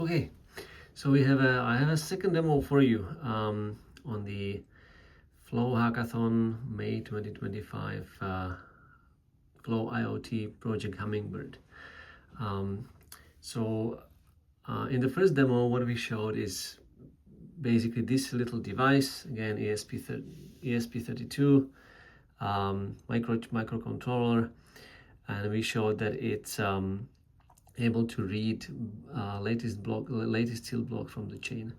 Okay, so I have a second demo for you on the Flow Hackathon May 2025 Flow IoT Project Hummingbird. In the first demo, what we showed is basically this little device, again ESP32 microcontroller, and we showed that it's able to read latest field block from the chain.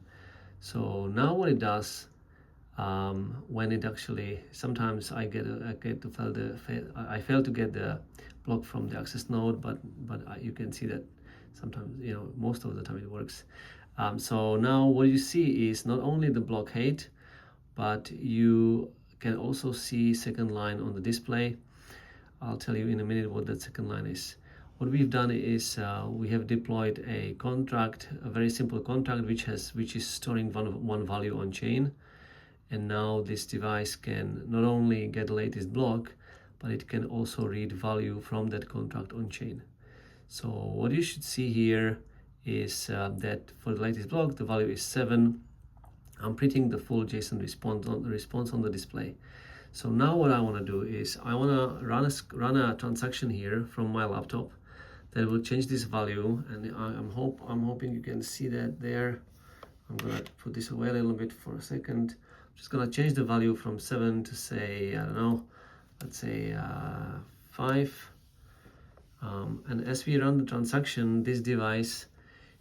So now what it does, when it actually, sometimes I fail to get the block from the access node, but you can see that sometimes, most of the time it works. So now what you see is not only the block height, but you can also see second line on the display. I'll tell you in a minute what that second line is. What we've done is we have deployed a contract, a very simple contract, which is storing one value on chain. And now this device can not only get the latest block, but it can also read value from that contract on chain. So what you should see here is that for the latest block, the value is 7. I'm printing the full JSON response on the display. So now what I want to do is I want to run a transaction here from my laptop that will change this value, and I'm hoping you can see that there. I'm gonna put this away a little bit for a second. I'm just gonna change the value from 7 to, say, I don't know, let's say 5. And as we run the transaction, this device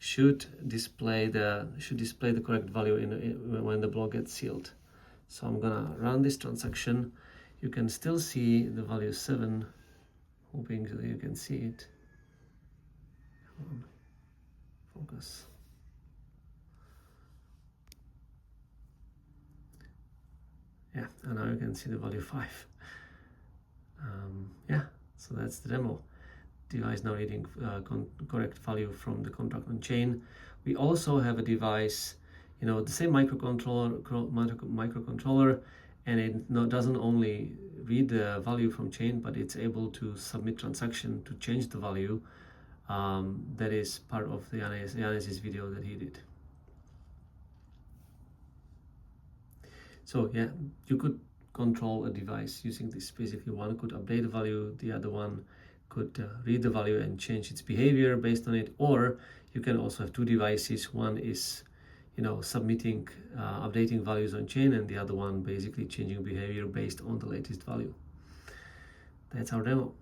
should display the correct value when the block gets sealed. So I'm gonna run this transaction. You can still see the value 7, hoping that you can see it. Focus. Yeah, and now you can see the value 5. Yeah, so that's the demo. Device now reading correct value from the contract on chain. We also have a device, the same microcontroller, and it doesn't only read the value from chain, but it's able to submit transaction to change the value. That is part of the analysis video that he did. So yeah, you could control a device using this. Basically, one could update the value, the other one could read the value and change its behavior based on it, or you can also have two devices. One is submitting, updating values on chain, and the other one basically changing behavior based on the latest value. That's our demo.